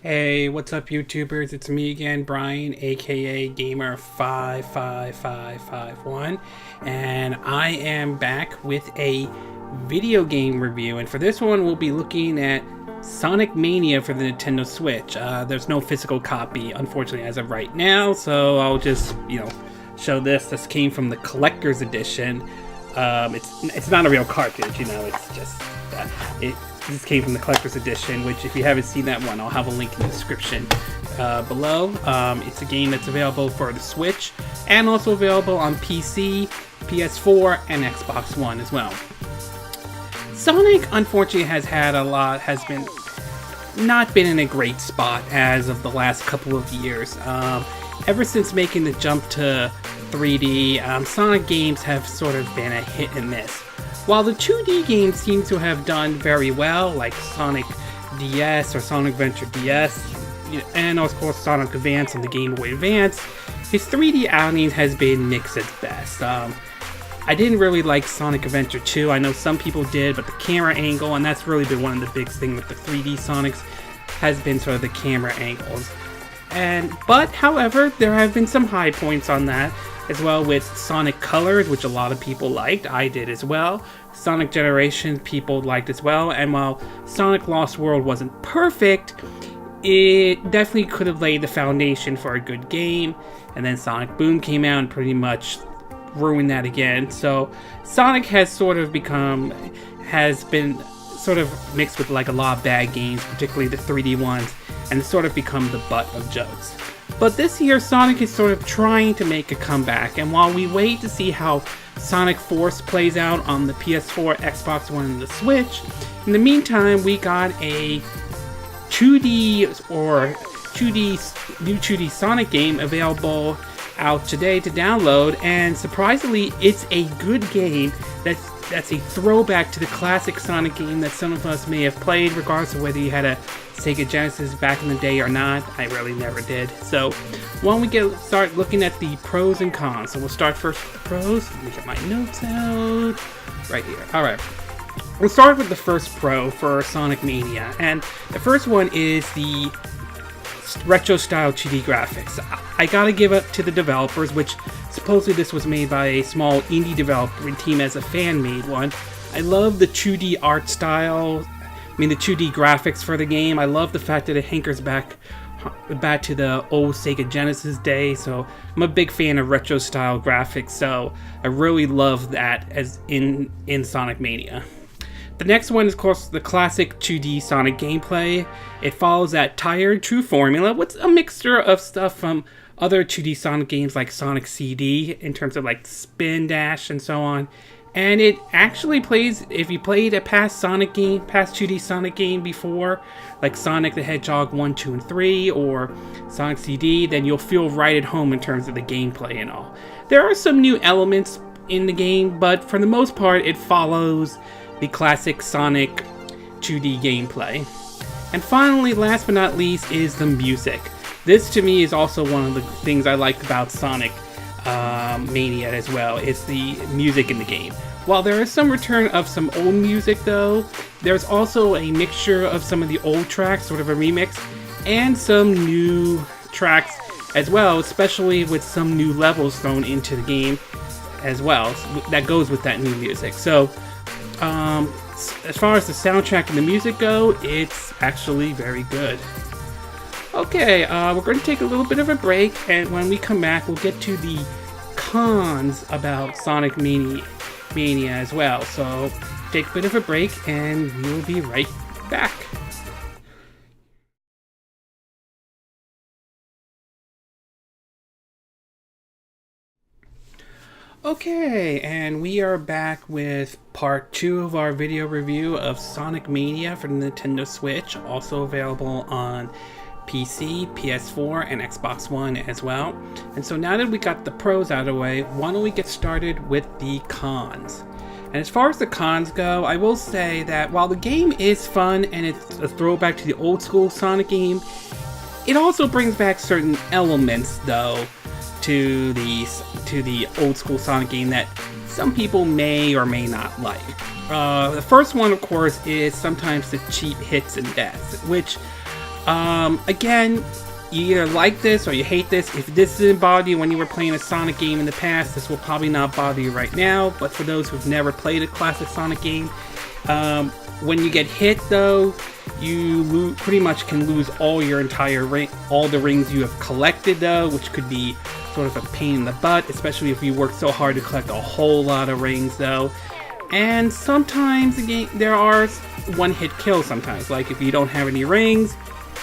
Hey, what's up, YouTubers? It's me again, Brian, aka Gamer55551, and I am back with a video game review. And for this one, we'll be looking at Sonic Mania for the Nintendo Switch. There's no physical copy, unfortunately, as of right now, so I'll just, show this. This came from the collector's edition. It's not a real cartridge, it's just this came from the collector's edition, which if you haven't seen that one, I'll have a link in the description below. It's a game that's available for the Switch and also available on PC, PS4, and Xbox One as well. Sonic, unfortunately, has not been in a great spot as of the last couple of years. Ever since making the jump to 3D, Sonic games have sort of been a hit and miss. While the 2D games seem to have done very well, like Sonic DS or Sonic Adventure DS, and of course Sonic Advance on the Game Boy Advance, his 3D outing has been mixed at best. I didn't really like Sonic Adventure 2. I know some people did, but the camera angle, and that's really been one of the big things with the 3D Sonics, has been sort of the camera angles. But however, there have been some high points on that, as well with Sonic Colors, which a lot of people liked. I did as well. Sonic Generations people liked as well. And while Sonic Lost World wasn't perfect, it definitely could have laid the foundation for a good game. And then Sonic Boom came out and pretty much ruined that again. So Sonic has been sort of mixed with like a lot of bad games, particularly the 3D ones, and it's sort of become the butt of jokes. But this year, Sonic is sort of trying to make a comeback, and while we wait to see how Sonic Force plays out on the PS4, Xbox One, and the Switch, in the meantime, we got a 2D new 2D Sonic game available out today to download, and surprisingly, it's a good game that's a throwback to the classic Sonic game that some of us may have played, regardless of whether you had a Sega Genesis back in the day or not. I really never did. So why don't we start looking at the pros and cons. So we'll start first with the pros. Let me get my notes out right here. Alright, we'll start with the first pro for Sonic Mania, and the first one is the retro style 2D graphics. I gotta give it to the developers, which supposedly this was made by a small indie development team as a fan made one. I love the 2D art style, the 2D graphics for the game. I love the fact that it hankers back to the old Sega Genesis day, so I'm a big fan of retro style graphics, so I really love that as in Sonic Mania. The next one is, of course, the classic 2D Sonic gameplay. It follows that tired, true formula with a mixture of stuff from other 2D Sonic games like Sonic CD, in terms of like spin dash and so on. And it actually plays, if you played a past 2D Sonic game before, like Sonic the Hedgehog 1, 2, and 3, or Sonic CD, then you'll feel right at home in terms of the gameplay and all. There are some new elements in the game, but for the most part, it follows the classic Sonic 2D gameplay. And finally, last but not least, is the music. This to me is also one of the things I like about Sonic Mania as well. It's the music in the game. While there is some return of some old music though, there's also a mixture of some of the old tracks, sort of a remix, and some new tracks as well, especially with some new levels thrown into the game as well, that goes with that new music. So as far as the soundtrack and the music go, it's actually very good. Okay, we're going to take a little bit of a break, and when we come back, we'll get to the cons about Sonic Mania as well. So take a bit of a break, and we'll be right back. Okay, and we are back with part 2 of our video review of Sonic Mania for the Nintendo Switch, also available on PC, PS4, and Xbox One as well. And so now that we got the pros out of the way, why don't we get started with the cons? And as far as the cons go, I will say that while the game is fun and it's a throwback to the old school Sonic game, it also brings back certain elements though to the old school Sonic game that some people may or may not like. The first one, of course, is sometimes the cheap hits and deaths, which Again, you either like this or you hate this. If this didn't bother you when you were playing a Sonic game in the past, this will probably not bother you right now. But for those who've never played a classic Sonic game, when you get hit though, you pretty much can lose all your entire all the rings you have collected though, which could be sort of a pain in the butt, especially if you work so hard to collect a whole lot of rings though. And sometimes there are one-hit kills sometimes, like if you don't have any rings,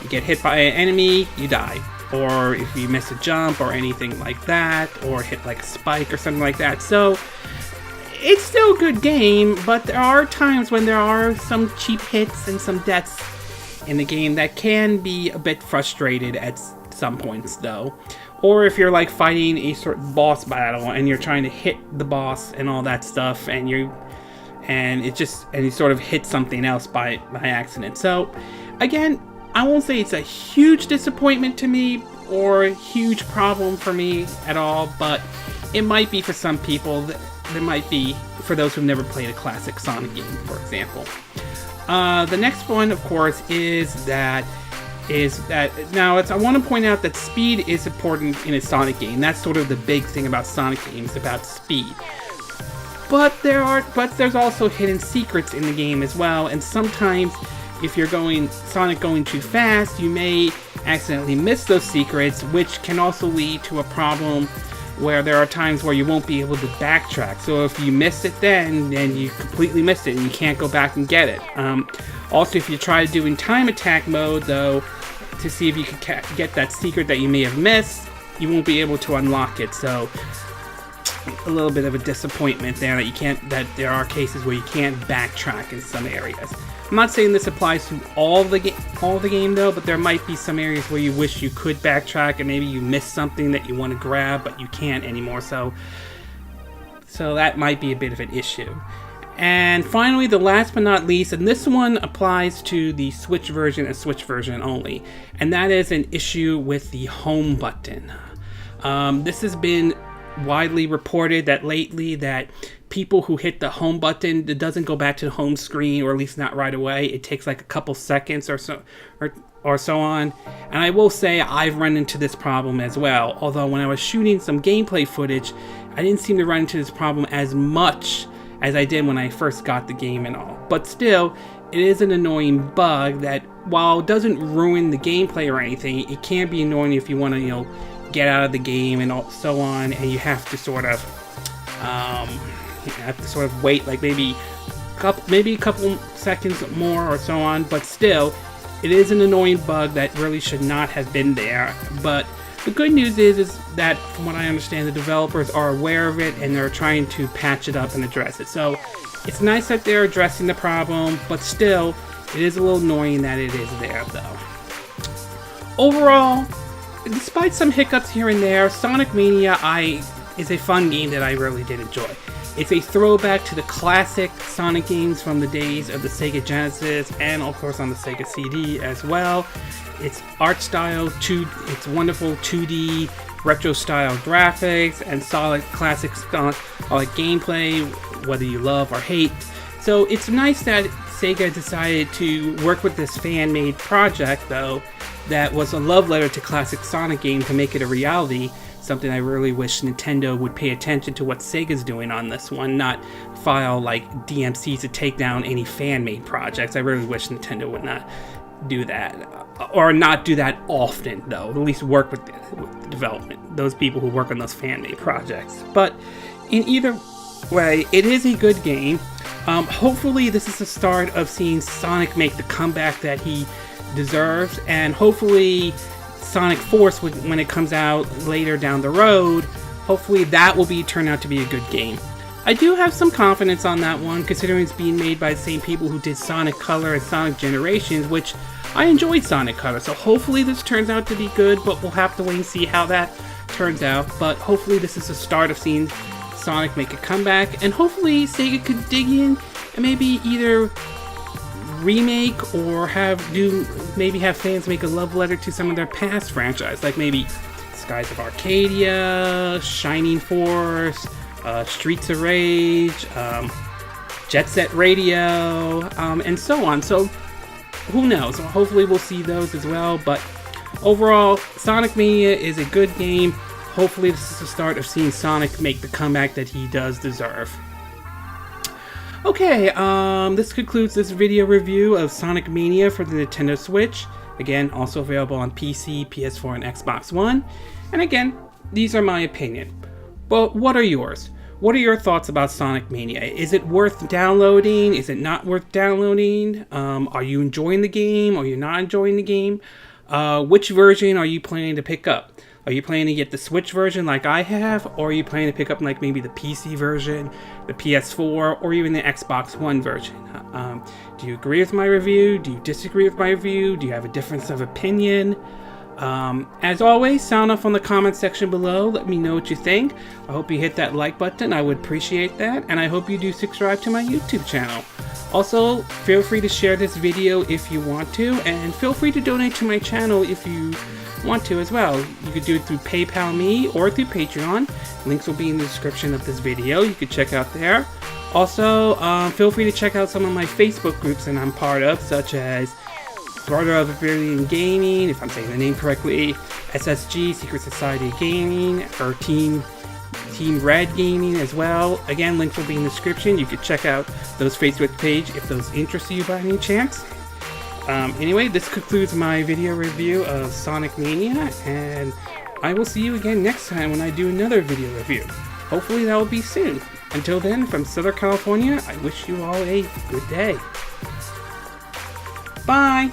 you get hit by an enemy, you die. Or if you miss a jump or anything like that, or hit like a spike or something like that. So it's still a good game, but there are times when there are some cheap hits and some deaths in the game that can be a bit frustrated at some points though. Or if you're like fighting a sort of boss battle and you're trying to hit the boss and all that stuff, and you sort of hit something else by accident. So again, I won't say it's a huge disappointment to me or a huge problem for me at all, but it might be for some people. There might be for those who've never played a classic Sonic game, for example. The next one, of course, is that now I want to point out that speed is important in a Sonic game. That's sort of the big thing about Sonic games, about speed. But there's also hidden secrets in the game as well, and sometimes if you're Sonic going too fast, you may accidentally miss those secrets, which can also lead to a problem where there are times where you won't be able to backtrack. So if you miss it then you completely missed it and you can't go back and get it. Also, if you try to do in time attack mode though, to see if you can get that secret that you may have missed, you won't be able to unlock it. So a little bit of a disappointment there that there are cases where you can't backtrack in some areas. I'm not saying this applies to all the game though, but there might be some areas where you wish you could backtrack and maybe you missed something that you want to grab but you can't anymore. So that might be a bit of an issue. And finally, the last but not least, and this one applies to the Switch version and Switch version only, and that is an issue with the home button. This has been widely reported that lately that people who hit the home button, it doesn't go back to the home screen, or at least not right away. It takes like a couple seconds or so on. And I will say I've run into this problem as well. Although when I was shooting some gameplay footage, I didn't seem to run into this problem as much as I did when I first got the game and all. But still, it is an annoying bug that, while it doesn't ruin the gameplay or anything, it can be annoying if you want to, get out of the game and so on, and you have to sort of wait like maybe a couple seconds more or so on. But still, it is an annoying bug that really should not have been there. But the good news is that, from what I understand, the developers are aware of it and they're trying to patch it up and address it. So it's nice that they're addressing the problem, but still, it is a little annoying that it is there though. Overall, despite some hiccups here and there, Sonic Mania is a fun game that I really did enjoy. It's a throwback to the classic Sonic games from the days of the Sega Genesis and of course on the Sega CD as well. Its art style, its wonderful 2D retro style graphics and solid classic Sonic gameplay, whether you love or hate. So it's nice that Sega decided to work with this fan-made project though, that was a love letter to classic Sonic games to make it a reality. Something I really wish Nintendo would pay attention to what Sega's doing on this one, not file like DMCs to take down any fan-made projects. I really wish Nintendo would not do that, or not do that often though. At least work with the development, those people who work on those fan-made projects. But in either way, it is a good game. Hopefully this is the start of seeing Sonic make the comeback that he deserves, and hopefully Sonic Force, when it comes out later down the road, hopefully that will turn out to be a good game. I do have some confidence on that one, considering it's being made by the same people who did Sonic Color and Sonic Generations, which I enjoyed Sonic Color, so hopefully this turns out to be good, but we'll have to wait and see how that turns out. But hopefully this is the start of seeing Sonic make a comeback, and hopefully Sega could dig in and maybe either remake or have fans make a love letter to some of their past franchise, like maybe Skies of Arcadia, Shining Force, Streets of Rage, Jet Set Radio, and so on. So who knows? Hopefully we'll see those as well. But overall, Sonic Mania is a good game. Hopefully this is the start of seeing Sonic make the comeback that he does deserve. Okay, this concludes this video review of Sonic Mania for the Nintendo Switch. Again, also available on PC, PS4, and Xbox One. And again, these are my opinion. But what are yours? What are your thoughts about Sonic Mania? Is it worth downloading? Is it not worth downloading? Are you enjoying the game? Are you not enjoying the game? Which version are you planning to pick up? Are you planning to get the Switch version like I have? Or are you planning to pick up like maybe the PC version, the PS4, or even the Xbox One version? Do you agree with my review? Do you disagree with my review? Do you have a difference of opinion? As always, sound off on the comment section below. Let me know what you think. I hope you hit that like button. I would appreciate that. And I hope you do subscribe to my YouTube channel. Also, feel free to share this video if you want to. And feel free to donate to my channel if you want to as well. You could do it through PayPal me or through Patreon. Links will be in the description of this video. You could check out there. Also, feel free to check out some of my Facebook groups that I'm part of, such as Brother of Brilliant Gaming, if I'm saying the name correctly, SSG, Secret Society Gaming, or Team Red Gaming as well. Again, links will be in the description. You could check out those Facebook page if those interest you by any chance. Anyway, this concludes my video review of Sonic Mania, and I will see you again next time when I do another video review. Hopefully that will be soon. Until then, from Southern California, I wish you all a good day. Bye!